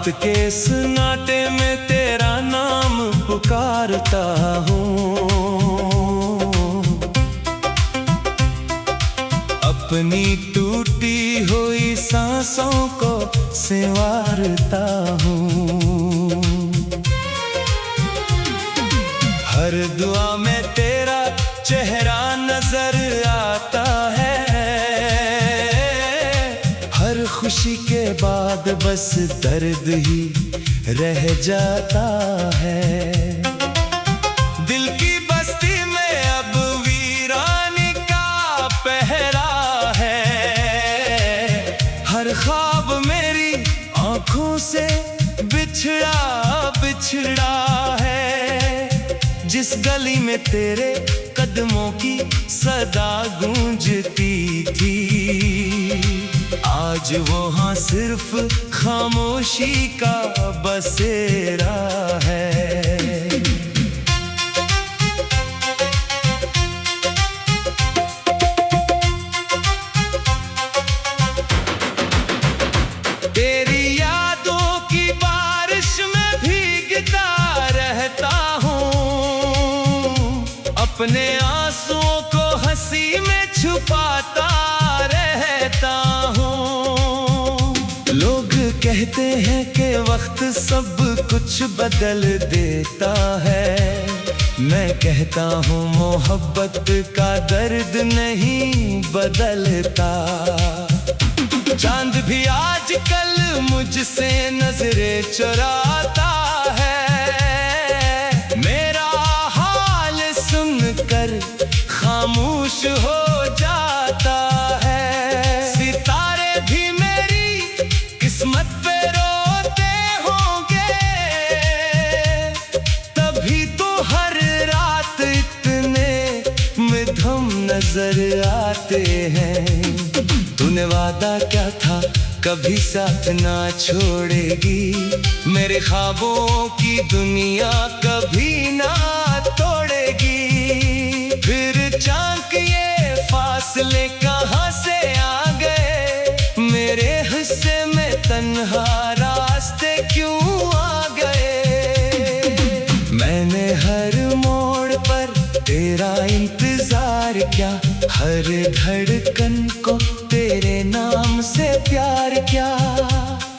रात के सन्नाटे में तेरा नाम पुकारता हूँ। अपनी टूटी हुई सांसों को संवारता हूँ। हर दुआ में तेरा चेहरा नजर आता है। हर खुशी के बाद बस दर्द ही रह जाता है। दिल की बस्ती में अब वीरानी का पहरा है। हर ख्वाब मेरी आंखों से बिछड़ा बिछड़ा है। जिस गली में तेरे कदमों की सदा गूंजती थी, आज वहाँ सिर्फ खामोशी का बसेरा है। तेरी यादों की बारिश में भीगता रहता हूँ। अपने आंसुओं को हंसी में छुपाता रहता हूँ। लोग कहते हैं कि वक्त सब कुछ बदल देता है। मैं कहता हूँ मोहब्बत का दर्द नहीं बदलता। चांद भी आजकल मुझसे नजरें चुराता है। मेरा हाल सुनकर खामोश हो जाता है। सितारे भी मेरी किस्मत पे रोते होंगे, तभी तो हर रात इतने मधुर नजर आते हैं। तूने वादा क्या था कभी साथ ना छोड़ेगी। मेरे ख्वाबों की दुनिया कभी ना तोड़ेगी। फिर चाँक ये फासले कहाँ से आ गए। मेरे हिस्से में तन्हा रास्ते क्यों आ गए। मैंने हर मोड़ पर तेरा इंतजार किया। हर धड़कन को तेरे नाम से प्यार किया।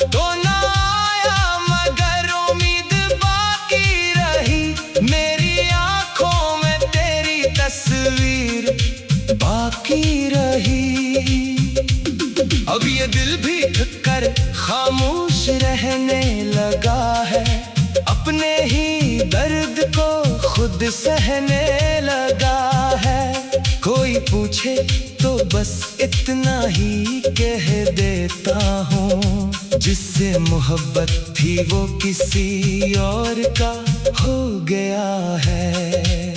तो ना आया मगर उम्मीद बाकी रही। मेरी आंखों में तेरी तस्वीर बाकी रही। अब ये दिल भी थक कर खामोश रहने लगा है। अपने ही दर्द को खुद सहने लगा है। कोई पूछे तो बस इतना ही कह देता हूँ। जिससे मोहब्बत थी वो किसी और का हो गया है।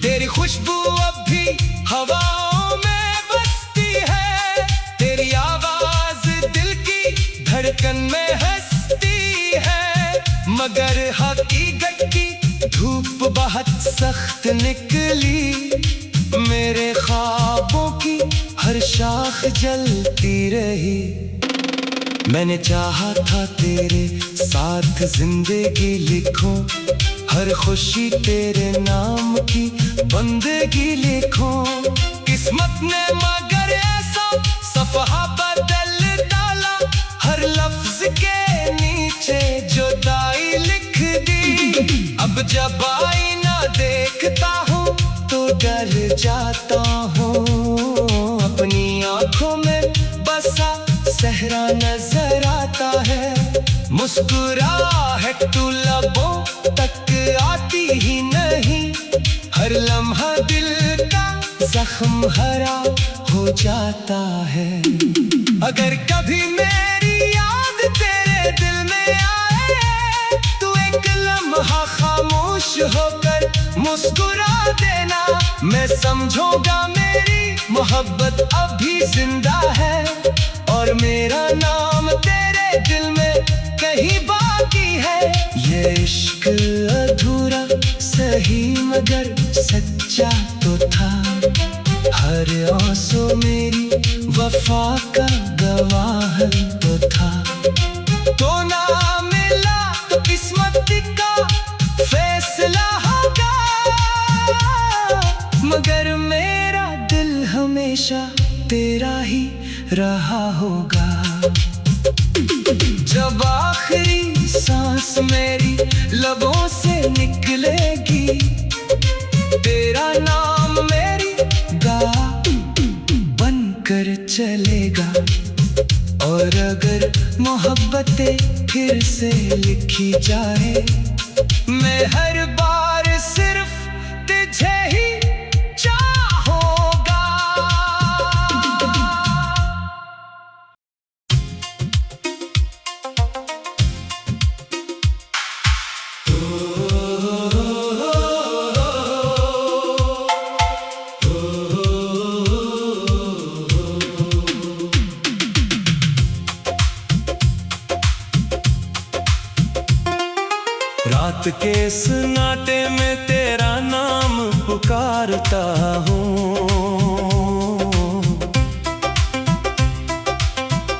तेरी खुशबू अब भी हवाओं में बसती है। तेरी आवाज दिल की धड़कन में हंसती है। मगर हकीकत की धूप बहुत सख्त निकली। मेरे ख्वाबों की हर शाख जलती रही। मैंने चाहा था तेरे साथ जिंदगी लिखूं। हर खुशी तेरे नाम की बंदगी लिखूं। किस्मत ने मगर ऐसा सफहा बदल डाला। हर लफ्ज के नीचे जुदाई लिख दी। अब जब आईना देखता हूँ तो डर जाता हूँ। अपनी आंखों में बसा सहरा नजर आता है। मुस्कुराहट तू लबों तक आती ही नहीं। हर लम्हा दिल का जख्म हरा हो जाता है। अगर कभी मेरी याद तेरे दिल में आए तो एक लम्हा खामोश होकर मुस्कुरा देना। मैं समझूंगा मेरी मोहब्बत अभी जिंदा है। और मेरा नाम तेरे दिल में कहीं बाकी है। ये इश्क अधूरा सही मगर सच्चा तो था। हर आंसू मेरी वफा का गवाह तो था। तो ना हमेशा तेरा ही रहा होगा। जब आखिरी सांस मेरी लबों से निकलेगी, तेरा नाम मेरी गा बनकर चलेगा। और अगर मोहब्बतें फिर से लिखी जाए, मैं हर बार सिर्फ तुझे ही चाहूंगा। रात के सन्नाटे में तेरा नाम पुकारता हूँ,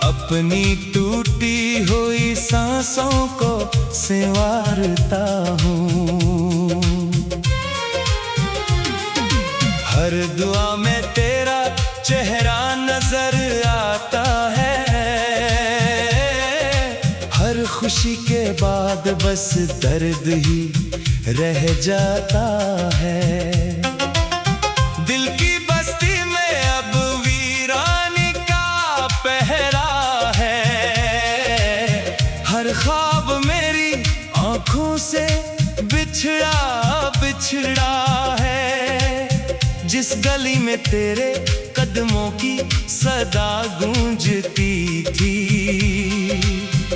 अपनी टूटी हुई सांसों को संवारता हूँ। हर दुआ में तेरा चेहरा नजर आता है, हर खुशी के बाद बस दर्द ही रह जाता है। दिल की बस्ती में अब वीरानी का पहरा है, हर ख्वाब मेरी आंखों से बिछड़ा बिछड़ा है। जिस गली में तेरे कदमों की सदा गूंजती थी,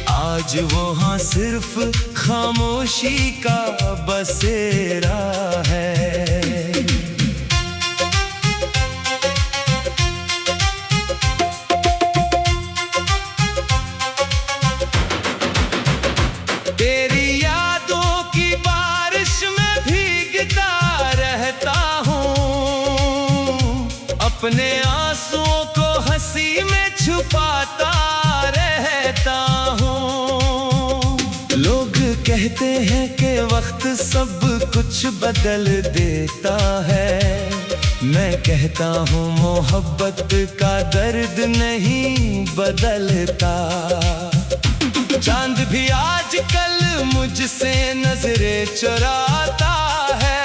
आज वहाँ सिर्फ खामोशी का बसेरा है। तेरी यादों की बारिश में भीगता रहता हूँ, अपने आंसुओं को हंसी में छुपाता रहता हूँ। लोग कहते हैं कि वक्त सब कुछ बदल देता है, मैं कहता हूँ मोहब्बत का दर्द नहीं बदलता। चांद भी आजकल मुझसे नजरें चुराता है,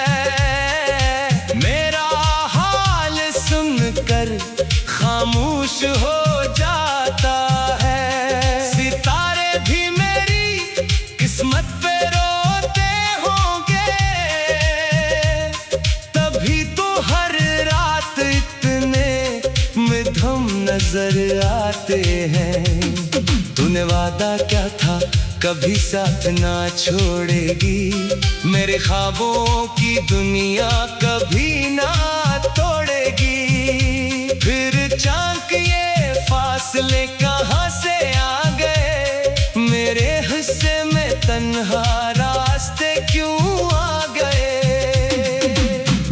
मेरा हाल सुनकर खामोश हो जाता है। सितारे भी मेरी किस्मत पे रोते होंगे, तभी तो हर रात इतने मधुम नजर आते हैं। तूने वादा क्या था कभी साथ ना छोड़ेगी, मेरे ख्वाबों की दुनिया कभी ना तोड़ेगी। फिर चांक ये फासले कहाँ से आ गए, मेरे हिस्से में तन्हा रास्ते क्यों आ गए।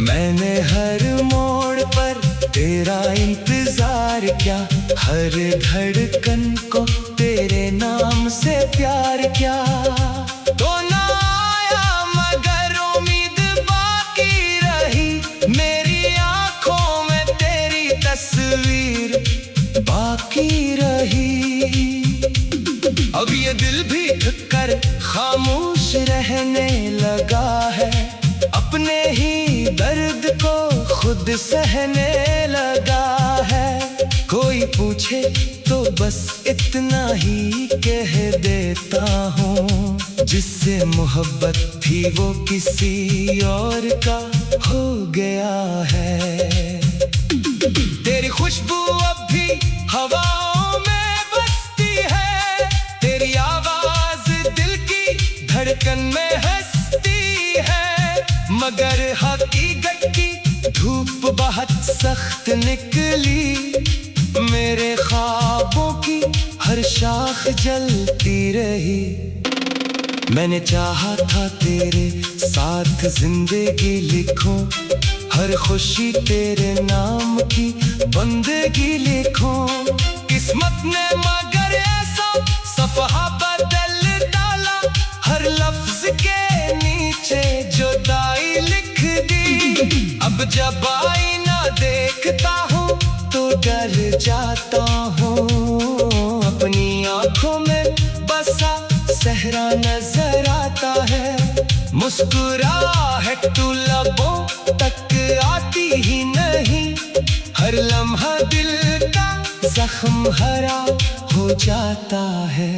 मैंने हर मोड़ पर तेरा इंतजार किया, हर धड़कन को तेरे नाम से प्यार किया। तो ना आया मगर उम्मीद बाकी रही, मेरी आंखों में तेरी तस्वीर बाकी रही। अब ये दिल भी थककर खामोश रहने लगा है, अपने ही दर्द को खुद सहने लगा है। कोई पूछे तो बस इतना ही कह देता हूँ, जिससे मोहब्बत थी वो किसी और का हो गया है। तेरी खुशबू अब भी हवाओं में बसती है, तेरी आवाज दिल की धड़कन में हंसती है। मगर हकीकत की धूप बहुत सख्त निकली, मेरे ख्वाबों की हर शाख जलती रही। मैंने चाहा था तेरे साथ जिंदगी लिखूं, हर खुशी तेरे नाम की बंदगी लिखूं। किस्मत ने मगर ऐसा सफहा बदल डाला, हर लफ्ज के नीचे जुदाई लिख दी। अब जब आईना देखता हूँ डर जाता हूँ। अपनी आंखों में बसा सहरा नजर आता है। मुस्कुराहट तू लबों तक आती ही नहीं। हर लम्हा दिल का जख्म हरा हो जाता है।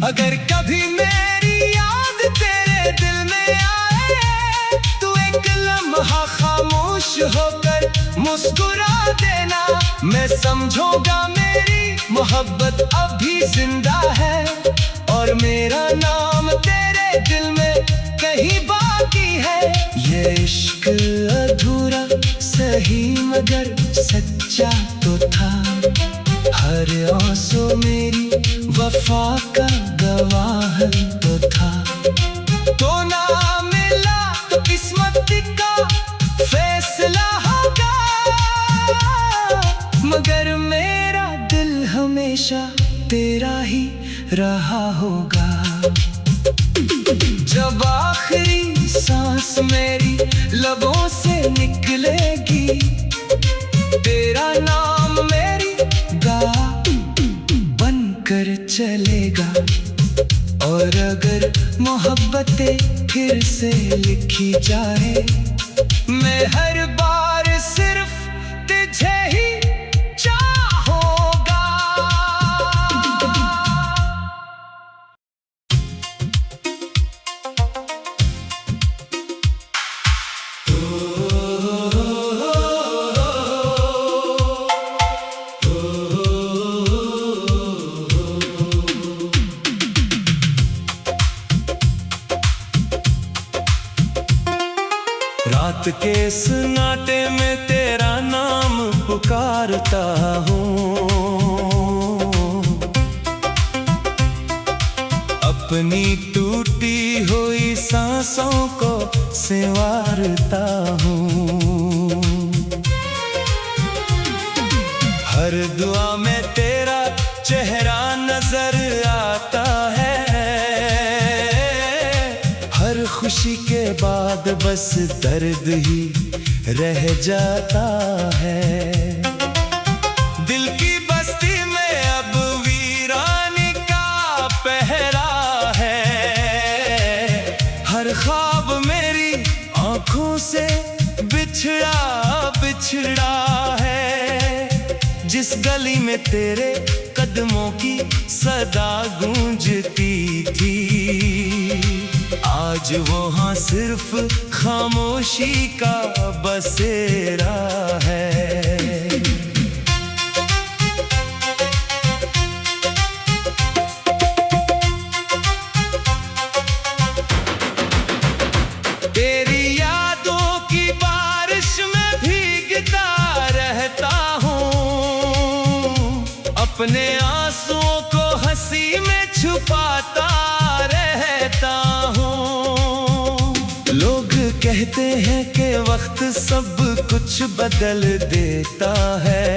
अगर कभी मेरी याद तेरे दिल में आए, तू एक लम्हा खामोश होकर मुस्कुरा देना। मैं समझूंगा मेरी मोहब्बत अभी जिंदा है, और मेरा नाम तेरे दिल में कहीं बाकी है। ये इश्क अधूरा सही मगर सच्चा तो था। हर आंसू मेरी वफा का गवाह तो था। तो ना मिला तो किस्मत का फैसला होगा, मगर मेरा दिल हमेशा तेरा ही रहा होगा। जब आखिरी सांस मेरी लबों से निकलेगी, तेरा नाम मेरी गा बनकर चलेगा। और अगर मोहब्बतें फिर से लिखी जाए, मैं हर बार सिर्फ तुझे ही चाहूंगा। रात के सन्नाटे में तेरा नाम पुकारता हूँ। अपनी टूटी हुई सांसों को संवारता हूँ। हर दुआ में तेरा चेहरा नजर आता है। हर खुशी के बाद बस दर्द ही रह जाता है। दिल की बस्ती में अब वीरानी का पहरा है। हर ख्वाब मेरी आंखों से बिछड़ा बिछड़ा है। जिस गली में तेरे कदमों की सदा गूंजती थी, आज वहाँ सिर्फ खामोशी का बसेरा है। तेरी यादों की बारिश में भीगता रहता हूँ। अपने आंसुओं को हंसी में छुपाता रहता हूँ। लोग कहते हैं कि वक्त सब कुछ बदल देता है।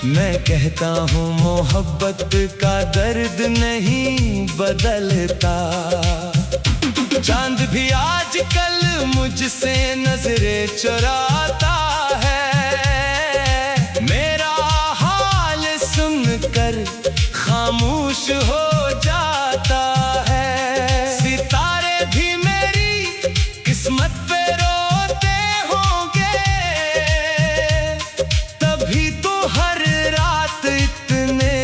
मैं कहता हूँ मोहब्बत का दर्द नहीं बदलता। चांद भी आजकल मुझसे नजरें चुराता है। मेरा हाल सुनकर खामोश हो जाता है। सितारे भी मेरी किस्मत पे रोते होंगे, तभी तो हर रात इतने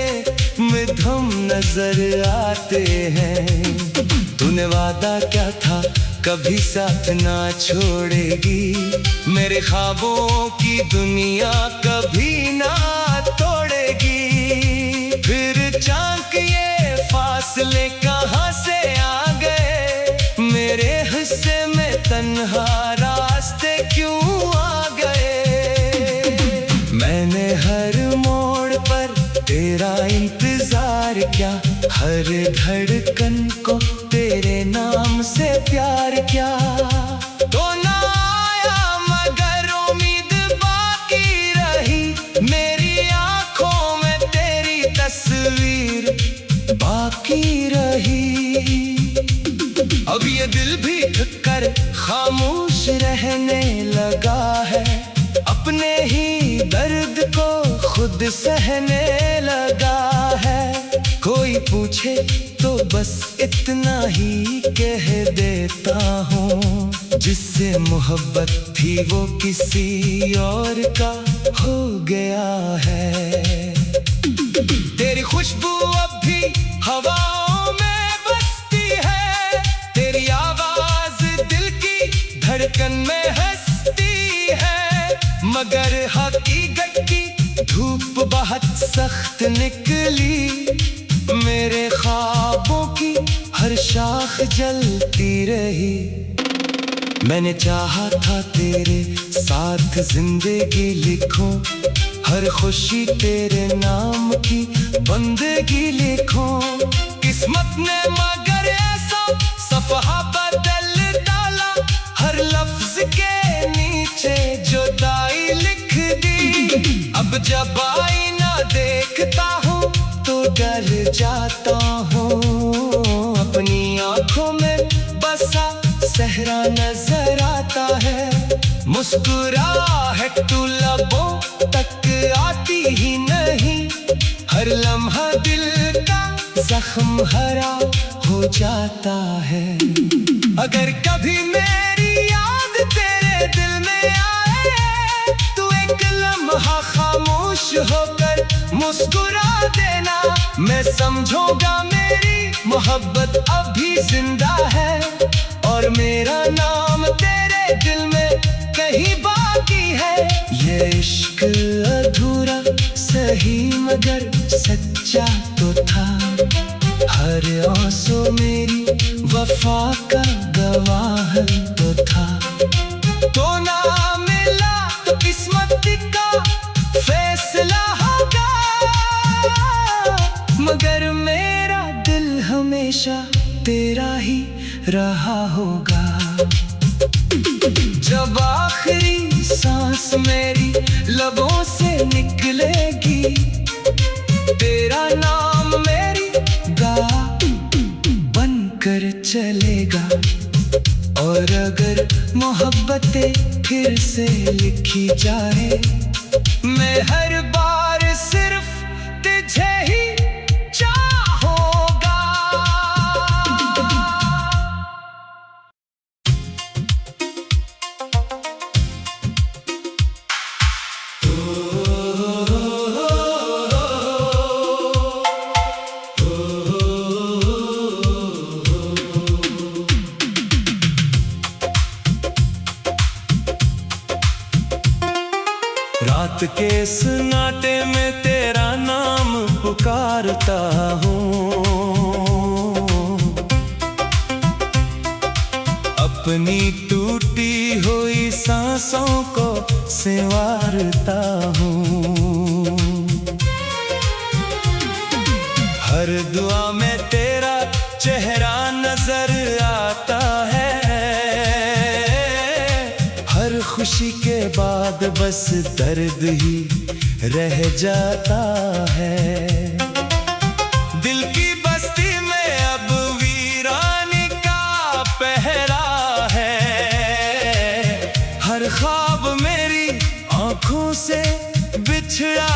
मधुम नजर आते हैं। तूने वादा क्या था कभी साथ ना छोड़ेगी। मेरे ख्वाबों की दुनिया कभी ना तोड़ेगी। फिर चांद ये फासले कहाँ से आ गए। मेरे हिस्से में तन्हा रास्ते क्यों आ गए। मैंने हर मोड़ पर तेरा इंतजार किया। हर धड़कन को तेरे नाम से प्यार किया। तो ना आया मगर उम्मीद बाकी रही। मेरी आंखों में तेरी तस्वीर बाकी रही। अब ये दिल भी थककर खामोश रहने लगा है। अपने ही दर्द को खुद सहने लगा है। कोई पूछे तो बस इतना ही कह देता हूँ, जिससे मोहब्बत थी वो किसी और का हो गया है। तेरी खुशबू अब भी हवाओं में बसती है, तेरी आवाज दिल की धड़कन में हंसती है। मगर हकीकत की धूप बहुत सख्त निकली, मेरे ख्वाबों की हर शाख जलती रही। मैंने चाहा था तेरे साथ जिंदगी लिखूं, हर खुशी तेरे नाम की बंदगी लिखूं। किस्मत ने मगर ऐसा सफहा बदल डाला, हर लफ्ज के नीचे जुदाई लिख दी। अब जब आईना देखता हूँ तो डर जाता हूँ, अपनी आंखों में बसा सहरा नजर आता है। मुस्कुराहट तू लबों तक आती ही नहीं, हर लम्हा दिल का जख्म हरा हो जाता है। अगर कभी मेरी याद तेरे दिल में आए, तू एक लम्हा खामोश होकर मुस्कुरा देना। मैं समझूंगा मेरी मोहब्बत अभी जिंदा है, और मेरा नाम तेरे दिल में कहीं बाकी है। ये इश्क अधूरा सही मगर सच्चा तो था, हर आंसू मेरी वफा का गवाह तो था। तो ना मिला तो किस्मत का फैसला होगा, मगर मेरा दिल हमेशा तेरा ही रहा होगा। जब आखिरी सांस मेरी लबों से निकलेगी, तेरा नाम मेरी दुआ बनकर चलेगा। और अगर मोहब्बतें फिर से लिखी जाए, मैं हर बार सिर्फ तुझे ही चाहूंगा। रात के सन्नाटे में तेरा नाम पुकारता हूँ, अपनी टूटी हुई सांसों को संवारता हूँ। हर दुआ में तेरा चेहरा नजर आता है, हर खुशी के बाद बस दर्द ही रह जाता है। दिल की बस्ती में अब वीरानी का पहरा है, हर ख्वाब मेरी आंखों से बिछड़ा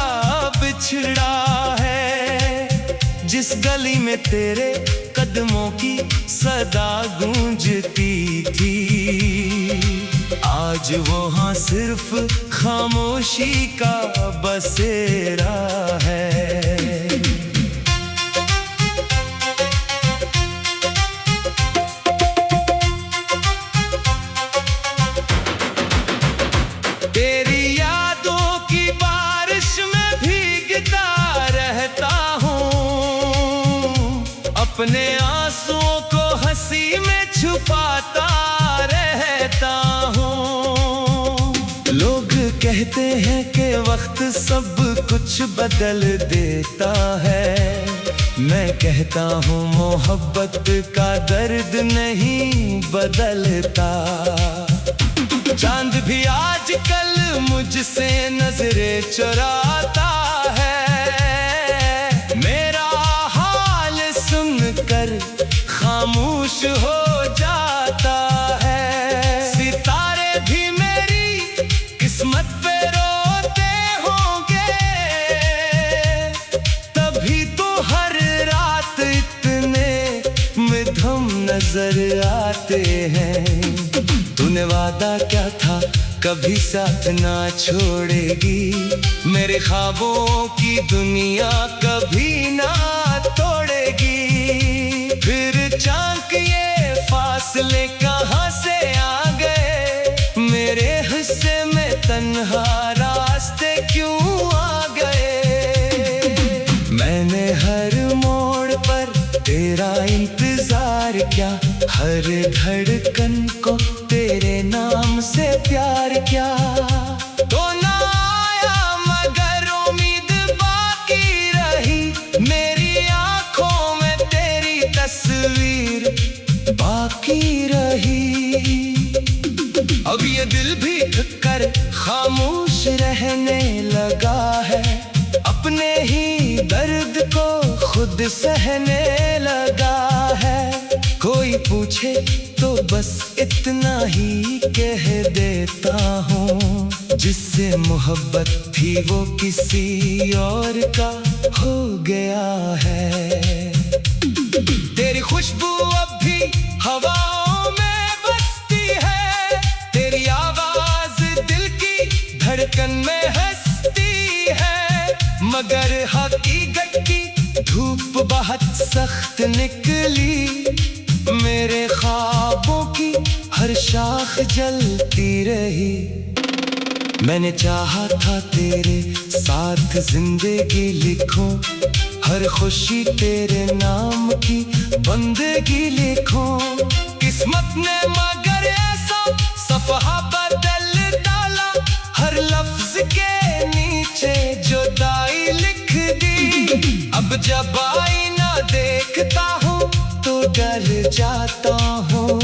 बिछड़ा है। जिस गली में तेरे कदमों की सदा गूंजती थी, आज वहाँ सिर्फ खामोशी का बसेरा है। तेरी यादों की बारिश में भीगता रहता हूँ, अपने आंसुओं को हंसी में छुपाता रहता हूँ। लोग कहते हैं कि वक्त सब कुछ बदल देता है, मैं कहता हूँ मोहब्बत का दर्द नहीं बदलता। चांद भी आजकल मुझसे नजरें चुराता है, मेरा हाल सुनकर खामोश हो जाता है। सितारे भी मेरी किस्मत पे रोते होंगे, जाते हैं। तूने वादा क्या था, कभी साथ ना छोड़ेगी, मेरे ख्वाबों की दुनिया कभी ना तोड़ेगी। फिर चांक ये फासले कहाँ से आ गए, मेरे हिस्से में तन्हा रास्ते क्यों आ गए। मैंने हर मोड़ पर तेरा इंतजार किया, हर धड़कन को तेरे नाम से प्यार किया। तो ना आया मगर उम्मीद बाकी रही, मेरी आंखों में तेरी तस्वीर बाकी रही। अब ये दिल भी थक कर खामोश रहने लगा है, अपने ही दर्द को खुद सहने लगा है। कोई पूछे तो बस इतना ही कह देता हूँ, जिससे मोहब्बत थी वो किसी और का हो गया है। तेरी खुशबू अब भी हवाओं में बसती है, तेरी आवाज दिल की धड़कन में हंसती है। मगर हकीकत की धूप बहुत सख्त निकली, मेरे ख्वाबों की हर शाख जलती रही। मैंने चाहा था तेरे साथ जिंदगी लिखूं, हर खुशी तेरे नाम की बंदगी लिखूं। किस्मत ने मगर ऐसा सफहा बदल डाला, हर लफ्ज के नीचे जुदाई लिख दी। अब जब आईना देखता हूँ तो डर जाता हूँ,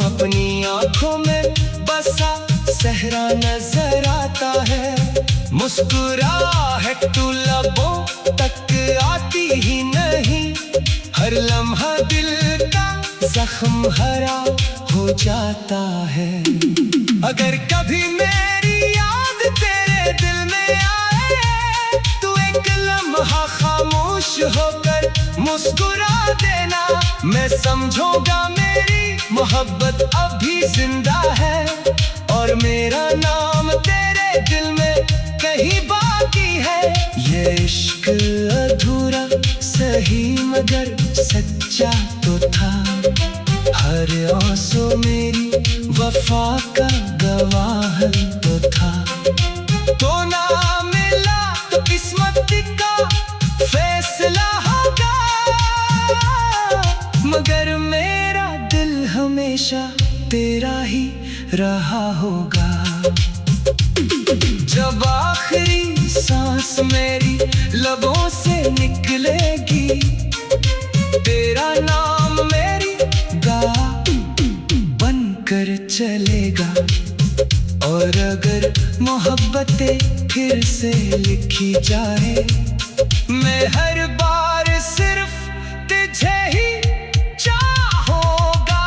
अपनी आंखों में बसा सहरा नजर आता है। मुस्कुराहट तू लबों तक आती ही नहीं, हर लम्हा दिल का जख्म हरा हो जाता है। अगर कभी मेरी याद तेरे दिल में आए, तू एक लम्हा खामोश होकर मुस्कुरा देना, मैं समझूंगा मेरी मोहब्बत अभी जिंदा है, और मेरा नाम तेरे दिल में कहीं बाकी है। ये इश्क अधूरा सही मगर सच्चा तो था, हर आंसू मेरी वफा का गवाह तो था। तो ना मिला तो किस्मत का फैसला होगा, मगर मेरा दिल हमेशा तेरा ही रहा होगा। जब आखिरी सांस मेरी लबों से निकलेगी, तेरा नाम मेरी गा बनकर चलेगा। और अगर मोहब्बतें फिर से लिखी जाए, मैं हर बार सिर्फ तुझे ही चाहूंगा।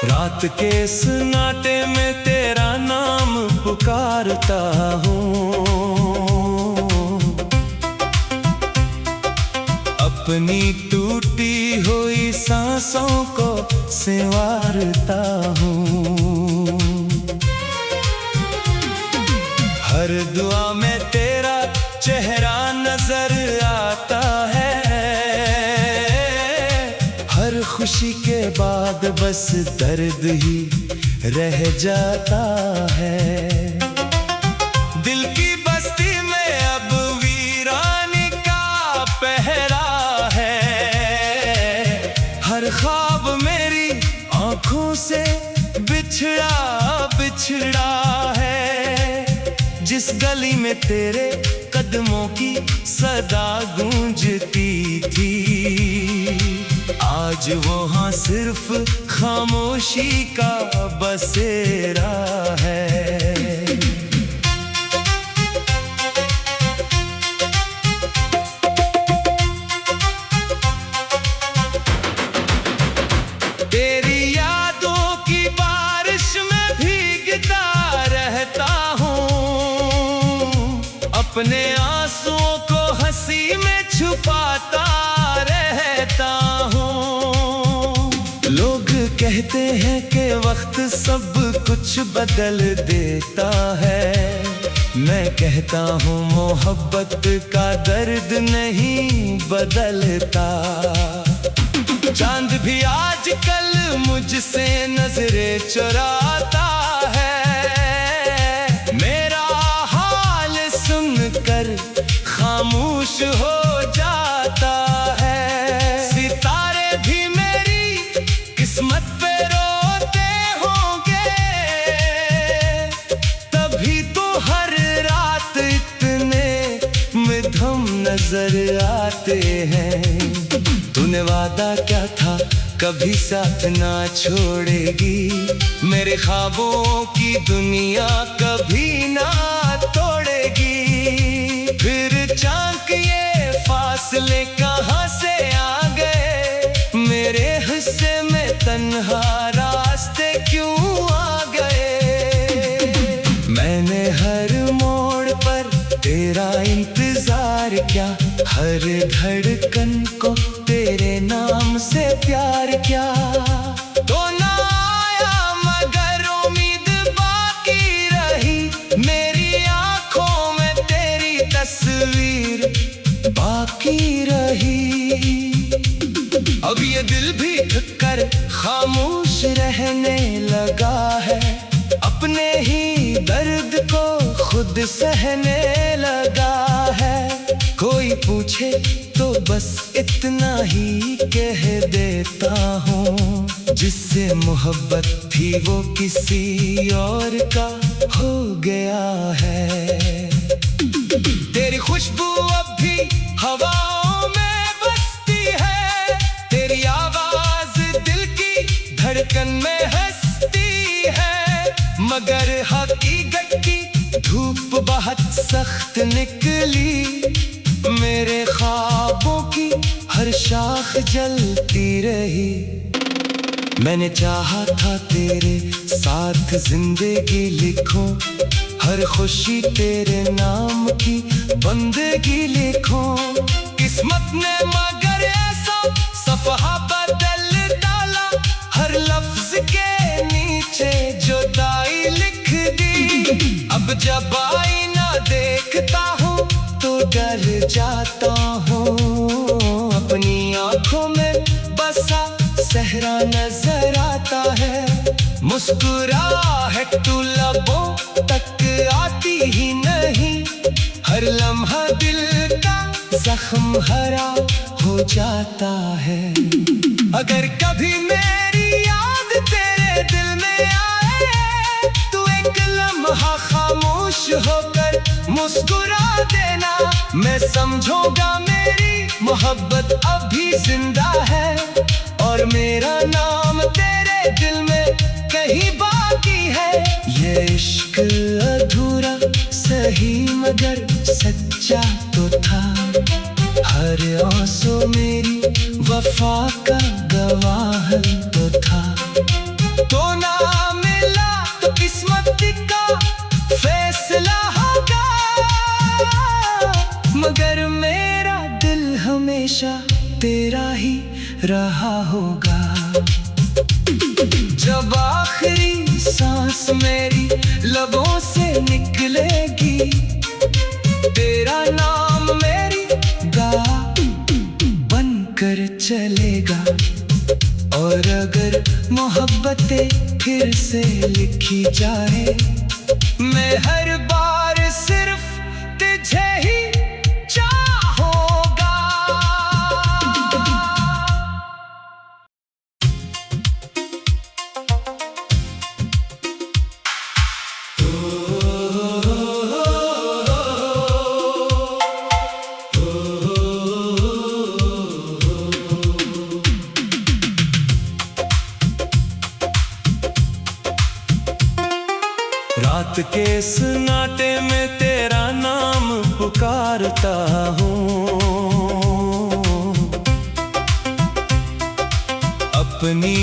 रात के सन्नाटे में तेरा नाम पुकारता हूँ, अपनी टूटी हुई सांसों को संवारता हूँ। हर दुआ में तेरा चेहरा नजर आता है, हर खुशी के बाद बस दर्द ही रह जाता है। दिल की बस्ती में अब वीरानी का पहरा है, हर ख्वाब मेरी आंखों से बिछड़ा बिछड़ा है। जिस गली में तेरे कदमों की सदा गूंजती थी, आज वहाँ सिर्फ खामोशी का बसेरा है। छुपाता रहता हूँ। लोग कहते हैं कि वक्त सब कुछ बदल देता है, मैं कहता हूँ मोहब्बत का दर्द नहीं बदलता। चांद भी आजकल मुझसे नजरें चुराता है, मेरा हाल सुनकर खामोश हो जाता है। सितारे भी मेरी किस्मत पे रोते होंगे, तभी तो हर रात इतने मधुम नजर आते हैं। तूने वादा क्या था कभी साथ ना छोड़ेगी, मेरे ख्वाबों की दुनिया कभी ना तोड़ेगी। फिर चाँक ये फासले कहाँ से आ गए, मेरे हिस्से में तन्हा रास्ते क्यों आ गए। मैंने हर मोड़ पर तेरा इंतजार किया, हर धड़कन को तेरे नाम से प्यार किया। तो ना आया मगर उम्मीद बाकी रही, मेरी आंखों में तेरी तस्वीर बाकी रही। अब ये दिल भी थक कर खामोश रहने लगा है, अपने ही दर्द को खुद सहने लगा है। कोई पूछे तो बस इतना ही कह देता हूँ, जिससे मोहब्बत थी वो किसी और का हो गया है। तेरी खुशबू अब भी हवाओं में बसती है, तेरी आवाज दिल की धड़कन में हंसती है। मगर हकीकत की धूप बहुत सख्त निकली, मेरे ख्वाबों की हर शाख जलती रही। मैंने चाहा था तेरे साथ जिंदगी लिखूं, हर खुशी तेरे नाम की बंदगी लिखूं। किस्मत ने मगर ऐसा सफहा बदल डाला, हर लफ्ज के नीचे जुदाई लिख दी। अब जब आईना देखता हूँ तो डर जाता हूँ, अपनी आंखों में बसा सहरा नजर आता है। मुस्कुराहट तू लबों तक आती ही नहीं, हर लम्हा दिल का जख्म हरा हो जाता है। अगर कभी मेरी याद तेरे दिल में आए, तू एक लम्हा खामोश होकर मुस्कुरा देना, मैं समझूंगा मेरी मोहब्बत अभी जिंदा है, और मेरा नाम तेरे दिल में कहीं बाकी है। ये इश्क अधूरा सही मगर सच्चा तो था, हर आंसू मेरी वफा का गवाह तो था। तो ना मिला तो किस्मत का फैसला होगा, मगर मेरा दिल हमेशा तेरा ही रहा होगा। जब आखिरी सांस मेरी लबों से निकलेगी, तेरा नाम मेरी गा बनकर चलेगा। और अगर मोहब्बतें फिर से लिखी जाए, मैं हर बार सिर्फ तुझे ही चाहूंगा। रात के सन्नाटे में तेरा नाम पुकारता हूँ, अपनी